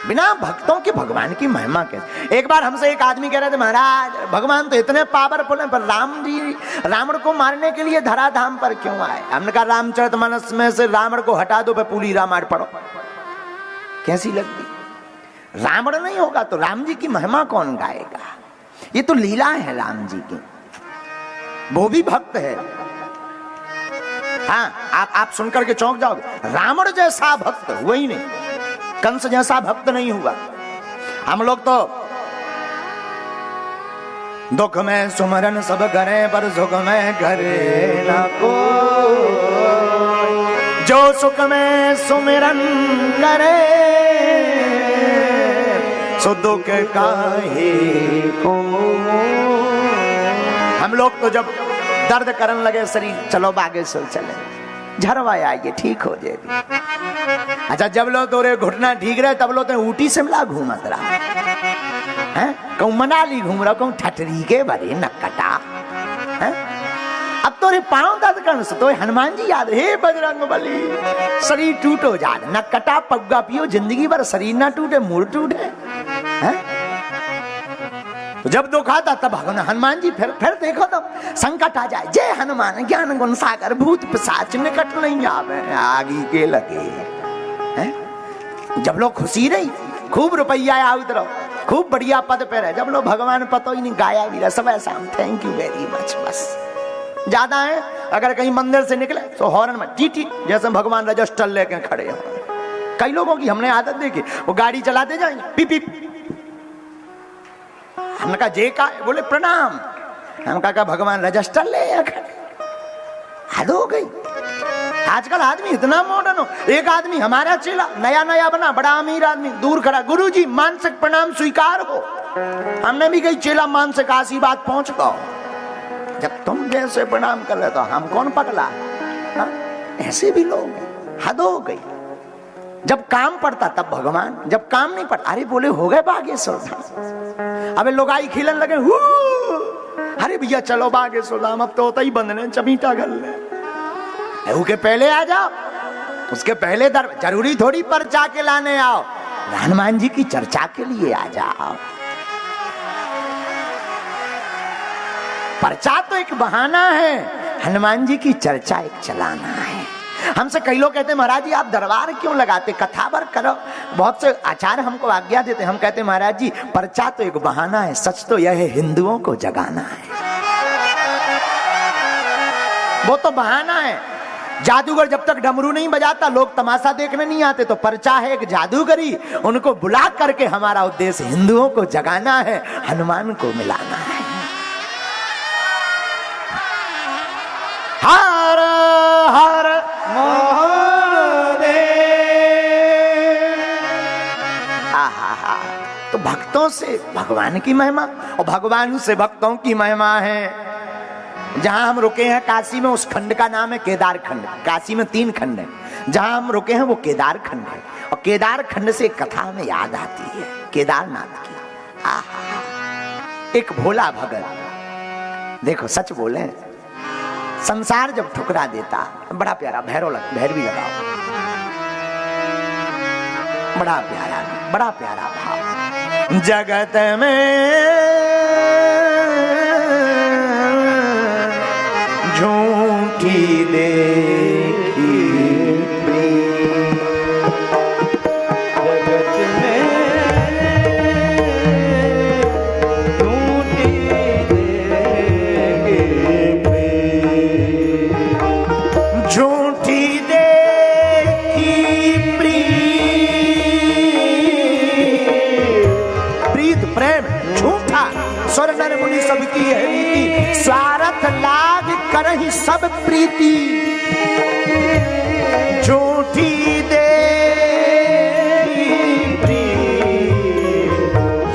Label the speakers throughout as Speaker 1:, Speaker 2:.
Speaker 1: बिना भक्तों के भगवान की महिमा कैसे। एक बार हमसे एक आदमी कह रहे थे, महाराज भगवान तो इतने पावरफुल हैं, पर राम जी रावण को मारने के लिए धराधाम पर क्यों आए। हमने कहा रामचरितमानस में से रावण को हटा दो, पे पूरी रामायण पढ़ो, कैसी लगती। रावण नहीं होगा तो राम जी की महिमा कौन गाएगा। ये तो लीला है राम जी की, वो भी भक्त है। हाँ, आप सुनकर के चौंक जाओगे, रावण जैसा भक्त हुआ ही नहीं, कंस जैसा भक्त नहीं हुआ। हम लोग तो दुख में सुमरन सब करे, पर सुख में करे ना को, जो सुख में सुमिरन करे सो दुख काहे को। हम लोग तो जब दर्द करने लगे शरीर, चलो बागेश्वर चले, झरवा आइए ठीक हो जाएगी। अच्छा, जब लो तोरे घुटना ठीक रहे, तब लो तो ऊटी शिमला घूमत रहा है, कहूं मनाली घूम रहा, कहूं ठटरी के भरे नक्कटा है। अब तोरे पांव दर्द करने से तो हनुमान जी याद, हे बजरंग बली, शरीर टूटो जा, नक्कटा पग्गा पियो, जिंदगी भर शरीर ना टूटे, मूड टूटे है। तो जब दुख आता तब भगवान हनुमान जी फिर देखो तब संकट आ जाए, जय हनुमान ज्ञान गुण सागर, भूत पिशाच निकट नहीं आवे, आगे के लगे हैं। जब लोग खुशी रही, खूब रुपया आओ इधर, खूब बढ़िया पद पे रहे, जब लोग भगवान पता ही नहीं, गाया भी रहा सब ऐसा, थैंक यू वेरी मच, बस ज्यादा है। अगर कहीं मंदिर से निकले तो हॉर्न में टीटी, जैसे भगवान रजिस्टर लेके खड़े हो। कई लोगों की हमने आदत देखी, वो गाड़ी चलाते जाएंगे पी पी। हमने कहा जे का, बोले प्रणाम। हम कहा भगवान रजिस्टर ले खड़े, हद हो गई। आजकल आदमी इतना मॉडर्न हो। एक आदमी हमारा चेला नया नया बना, बड़ा अमीर आदमी, दूर खड़ा, गुरुजी मानसिक प्रणाम स्वीकार हो। हमने भी कही चेला मानसिक आशीर्वाद पहुंच गो। जब तुम जैसे प्रणाम कर रहे तो हम कौन पगला, ऐसे भी लोग, हद हो गई। जब काम पड़ता तब भगवान, जब काम नहीं पड़ता, अरे बोले हो गए बागेश्वर, अबे लोग आई खिलन लगे, अरे भैया चलो बागेश्वर धाम, अब तो होता ही बंद ने चमीटा घर ले, के पहले आ जाओ, उसके पहले जरूरी थोड़ी पर्चा के लाने आओ, हनुमान जी की चर्चा के लिए आ जाओ। पर्चा तो एक बहाना है, हनुमान जी की चर्चा एक चलाना है। हमसे कई लोग कहते हैं महाराज जी आप दरबार क्यों लगाते, कथावर करो। बहुत से आचार्य हमको आज्ञा देते, हम कहते हैं महाराज जी पर्चा तो एक बहाना है, सच तो यह है हिंदुओं को जगाना है, वो तो बहाना है। जादूगर जब तक डमरू नहीं बजाता लोग तमाशा देखने नहीं आते, तो पर्चा है एक जादूगरी, उनको बुला करके हमारा उद्देश्य हिंदुओं को जगाना है, हनुमान को मिलाना है। हर हर महादेव। आहा, तो भक्तों से भगवान की महिमा और भगवान से भक्तों की महिमा है। जहां हम रुके हैं काशी में, उस खंड का नाम है केदार खंड। काशी में 3 खंड है, जहां हम रुके हैं वो केदार खंड है। और केदार खंड से कथा हमें याद आती है केदारनाथ की। आहा, एक भोला भगत, देखो सच बोले, संसार जब ठुकरा देता, बड़ा प्यारा भैरवी लगाओ, बड़ा प्यारा भाव। जगत में झूठी देखी सबकी है रीति, स्वार्थ लाग करहि सब प्रीति, झूठी दे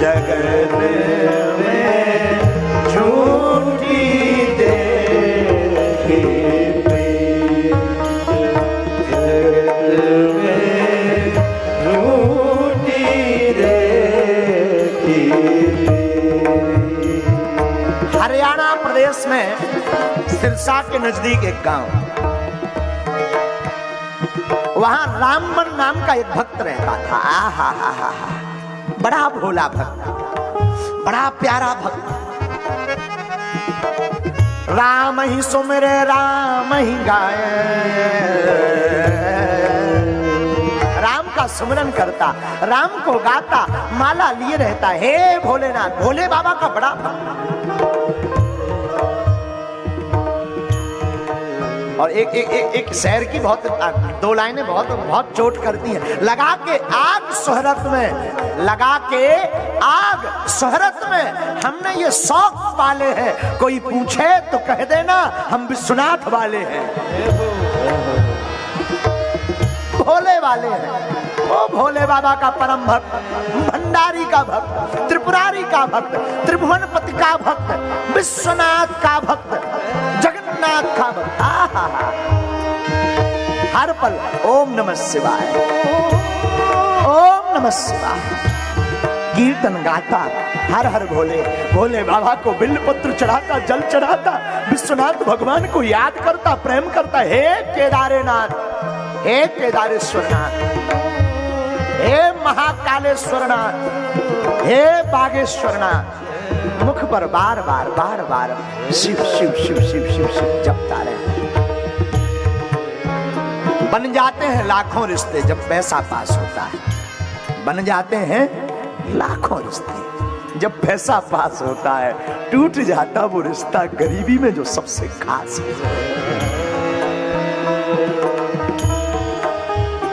Speaker 1: जगत में झूठी दे हरियाणा प्रदेश में सिरसा के नजदीक एक गांव, वहां रामबन नाम का एक भक्त रहता था। आहा हा हा हा, बड़ा भोला भक्त, बड़ा प्यारा भक्त। राम ही सुमिरे राम ही गाए, राम का सुमिरन करता, राम को गाता, माला लिए रहता। हे भोलेनाथ, भोले बाबा का बड़ा भक्त। और एक शहर की बहुत दो लाइनें बहुत चोट करती हैं। लगा के आग शोहरत में, लगा के आग शोहरत में, हमने ये शौक पाले हैं, कोई पूछे तो कह देना हम विश्वनाथ वाले हैं, भोले वाले हैं। ओ भोले बाबा का परम भक्त, भंडारी का भक्त, त्रिपुरारी का भक्त, त्रिभुवनपति का भक्त, विश्वनाथ का भक्त, जगन्नाथ का भक्त। हर पल ओम नमः शिवाय, ओम नमः शिवाय कीर्तन गाता, हर हर भोले। भोले बाबा को बिल्वपत्र चढ़ाता, जल चढ़ाता, विश्वनाथ भगवान को याद करता, प्रेम करता। हे केदारनाथ, हे केदारेश्वरनाथ, हे महाकालेश्वरनाथ, हे बागेश्वरनाथ। मुख पर बार बार बार बार शिव शिव शिव शिव शिव शिव जपता रहे। बन जाते हैं लाखों रिश्ते जब पैसा पास होता है, बन जाते हैं लाखों रिश्ते जब पैसा पास होता है। टूट जाता वो रिश्ता गरीबी में जो सबसे खास है।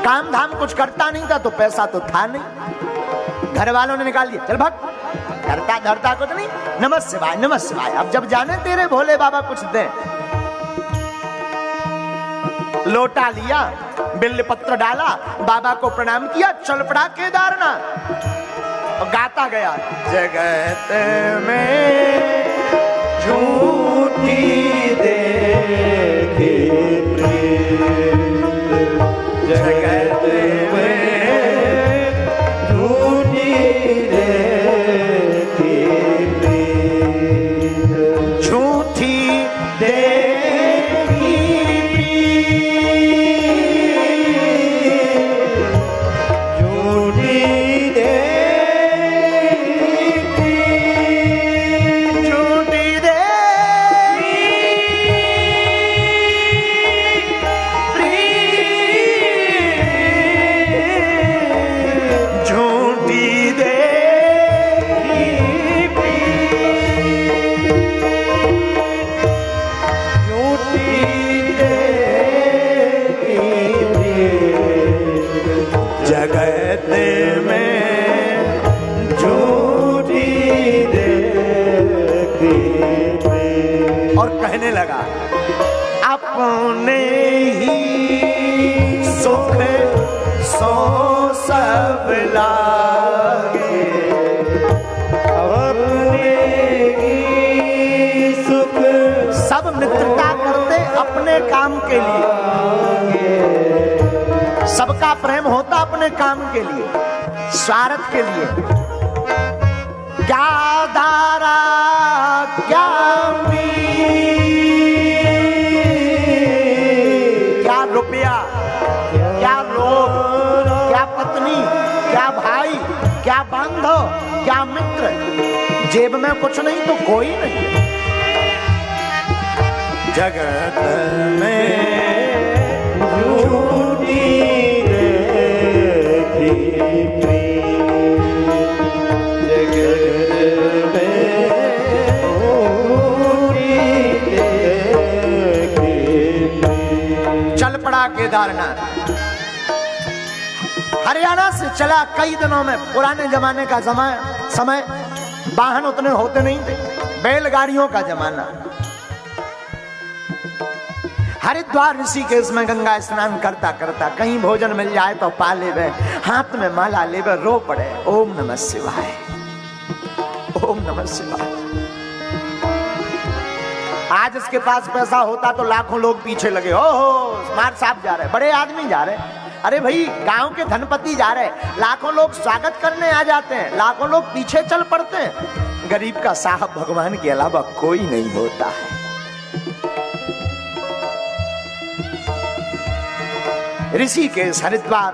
Speaker 1: काम धाम कुछ करता नहीं था तो पैसा तो था नहीं, घर वालों ने निकाल दिया, चल भाग, करता धरता कुछ नहीं, नमः शिवाय नमः शिवाय। अब जब जाने तेरे भोले बाबा कुछ दे, लोटा लिया, बिल्व पत्र डाला, बाबा को प्रणाम किया, चल पड़ा केदारनाथ और गाता गया। जगत में झूठी देखी जगत में झूठी देखी झूठी देखी झूठी कहने लगा, अपने ही सुख सो सब लागे, अपने ही सुख। सब मित्रता करते अपने काम के लिए, सबका प्रेम होता अपने काम के लिए, स्वार्थ के लिए। क्या धारा क्या क्या रुपया, क्या लोग, क्या पत्नी, क्या भाई, क्या बांधव, क्या मित्र, जेब में कुछ नहीं तो कोई नहीं। जगत में झूठी केदारनाथ हरियाणा से चला कई दिनों में। पुराने जमाने का समय वाहन उतने होते नहीं थे, बैलगाड़ियों का जमाना। हरिद्वार ऋषिकेश में गंगा स्नान करता करता कहीं भोजन मिल जाए तो पा लेवे, हाथ में माला लेवे, रो पड़े, ओम नमः शिवाय, ओम नमः शिवाय। आज इसके पास पैसा होता तो लाखों लोग पीछे लगे, ओहो स्मार्ट साहब जा रहे, बड़े आदमी जा रहे। अरे भाई, गांव के धनपति जा रहे, लाखों लोग स्वागत करने आ जाते हैं, लाखों लोग पीछे चल पड़ते हैं। गरीब का साहब भगवान के अलावा कोई नहीं होता है। ऋषिकेश हरिद्वार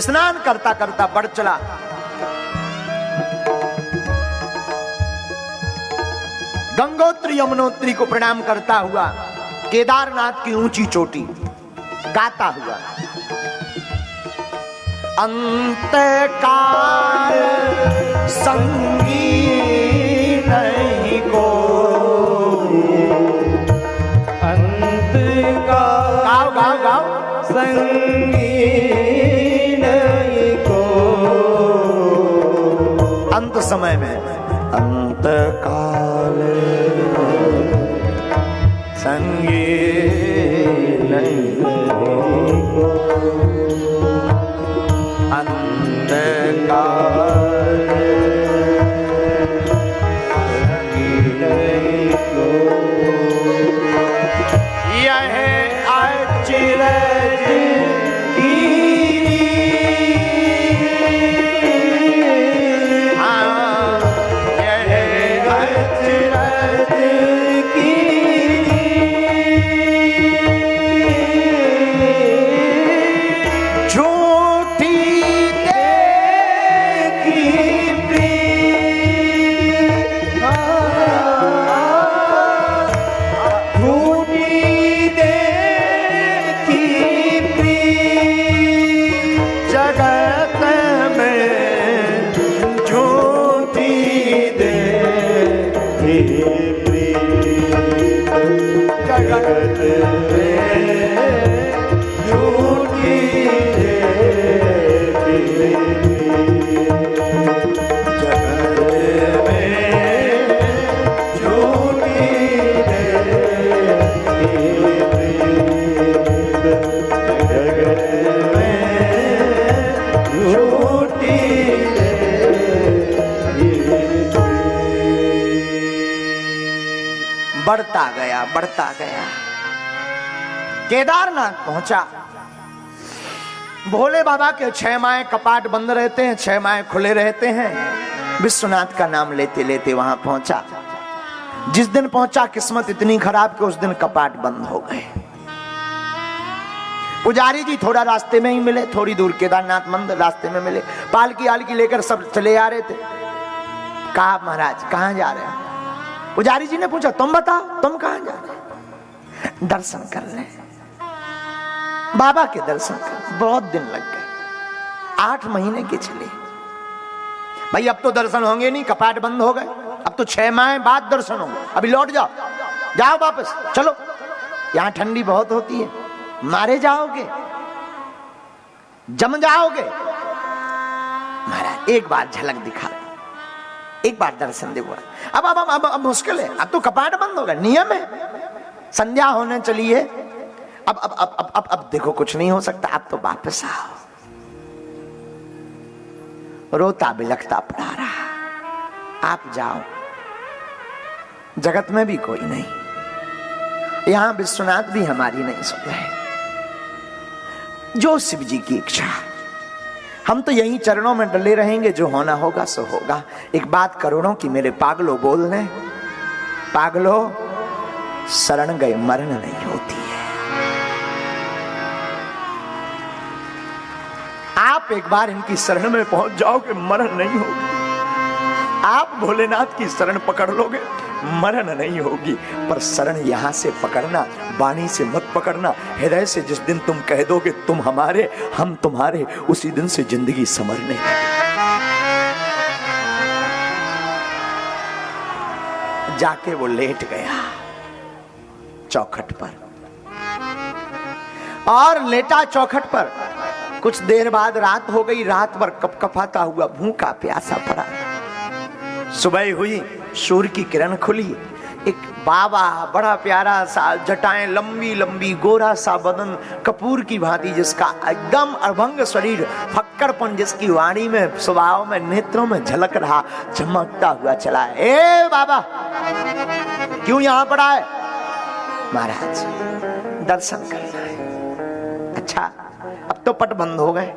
Speaker 1: स्नान करता करता बढ़ चला। गंगोत्री यमुनोत्री को प्रणाम करता हुआ केदारनाथ की ऊंची चोटी गाता हुआ, अंत काल संगी नहीं को,
Speaker 2: अंत काल
Speaker 1: गाओ गाओ गाओ,
Speaker 2: संगी नहीं को,
Speaker 1: अंत समय में अंत काल संगी नहीं को, अंत काल संगी नहीं को, यह अचिरज की बढ़ता गया। केदारनाथ पहुंचा। भोले बाबा के 6 माह कपाट बंद रहते हैं, 6 माह खुले रहते हैं। विश्वनाथ का नाम लेते लेते वहां पहुंचा। जिस दिन पहुंचा किस्मत इतनी खराब कि उस दिन कपाट बंद हो गए। पुजारी जी थोड़ा रास्ते में ही मिले, थोड़ी दूर केदारनाथ मंदिर रास्ते में मिले। पालकी आलकी लेकर सब चले आ रहे थे। कहा महाराज कहां जा रहे हैं? पुजारी जी ने पूछा तुम बताओ तुम कहां जा रहे हो? दर्शन कर ले, बाबा के दर्शन कर। बहुत दिन लग गए, 8 महीने के चले। भाई अब तो दर्शन होंगे नहीं, कपाट बंद हो गए। अब तो 6 माह बाद दर्शन होंगे। अभी लौट जाओ, जाओ वापस चलो, यहां ठंडी बहुत होती है, मारे जाओगे, जम जाओगे। महाराज एक बार झलक दिखा, एक बार दर्शन दे। अब मुश्किल है, अब तो कपाट बंद होगा, नियम है। संध्या होने चली है, अब देखो कुछ नहीं हो सकता, अब तो वापस आओ। रोता बिलखता पड़ा रहा। आप जाओ, जगत में भी कोई नहीं, यहां विश्वनाथ भी हमारी नहीं सुन रहे। जो शिव जी की इच्छा, हम तो यही चरणों में डले रहेंगे। जो होना होगा सो होगा। एक बात करोड़ों की मेरे पागलों बोल रहे, पागलों शरण गए मरण नहीं होती है। आप एक बार इनकी शरण में पहुंच जाओगे, मरण नहीं होगी। आप भोलेनाथ की शरण पकड़ लोगे, मरण नहीं होगी। पर शरण यहां से पकड़ना, वाणी से मत पकड़ना। हृदय से जिस दिन तुम कह दोगे तुम हमारे हम तुम्हारे, उसी दिन से जिंदगी संवरने। जाके वो लेट गया चौखट पर, और लेटा चौखट पर। कुछ देर बाद रात हो गई। रात भर कपकपाता हुआ भूखा प्यासा पड़ा। सुबह हुई, सूर्य की किरण खुली। एक बाबा, बड़ा प्यारा सा, जटाएं लंबी लंबी, गोरा सा बदन, कपूर की भांति, जिसका एकदम अभंग शरीर, फक्कड़पन जिसकी वाणी में, स्वभाव में, नेत्रों में झलक रहा, चमकता हुआ चला। ए बाबा क्यों यहां पड़ा है? महाराज दर्शन करना है। अच्छा अब तो पट बंद हो गए,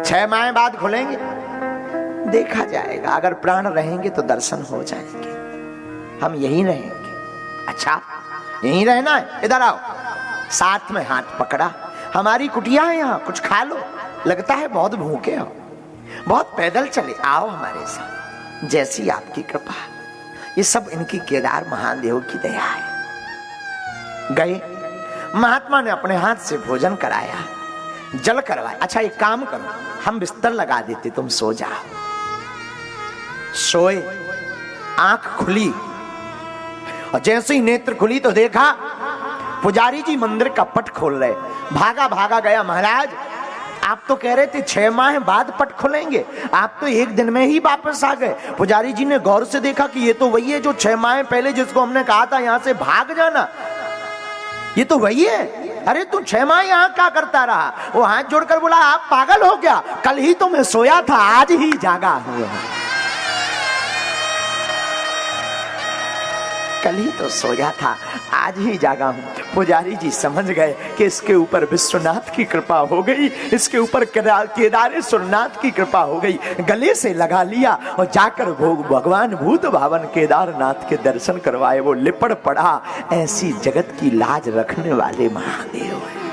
Speaker 1: 6 माह बाद खुलेंगे, देखा जाएगा। अगर प्राण रहेंगे तो दर्शन हो जाएंगे। हम यहीं रहेंगे। अच्छा यहीं रहना है? इधर आओ। साथ में हाथ पकड़ा, हमारी कुटिया है यहाँ, कुछ खा लो। लगता है बहुत भूखे हो, बहुत पैदल चले, आओ हमारे साथ, जैसी आपकी कृपा। ये सब इनकी केदार महादेव की दया है। गए, महात्मा ने अपने हाथ से भोजन कराया, जल करवाया। अच्छा एक काम करो, हम बिस्तर लगा देते, तुम सो जाओ। सोए, आंख खुली और जैसे ही नेत्र खुली तो देखा पुजारी जी मंदिर का पट खोल रहे। भागा भागा गया, महाराज आप तो कह रहे थे 6 माह बाद पट खोलेंगे, आप तो एक दिन में ही वापस आ गए। पुजारी जी ने गौर से देखा कि ये तो वही है जो 6 माह पहले जिसको हमने कहा था यहां से भाग जाना, ये तो वही है। अरे तू 6 माह यहां क्या करता रहा? वो हाथ जोड़कर बोला आप पागल हो क्या, कल ही तो मैं सोया था, आज ही जागा हुआ, कल ही तो सोया था, आज ही जागा हूं। पुजारी जी समझ गए कि इसके ऊपर विश्वनाथ की कृपा हो गई, इसके ऊपर केदारेश्वरनाथ की कृपा हो गई। गले से लगा लिया और जाकर भगवान भूत भावन केदारनाथ के दर्शन करवाए। वो लिपट पड़ा, ऐसी जगत की लाज रखने वाले महादेव है।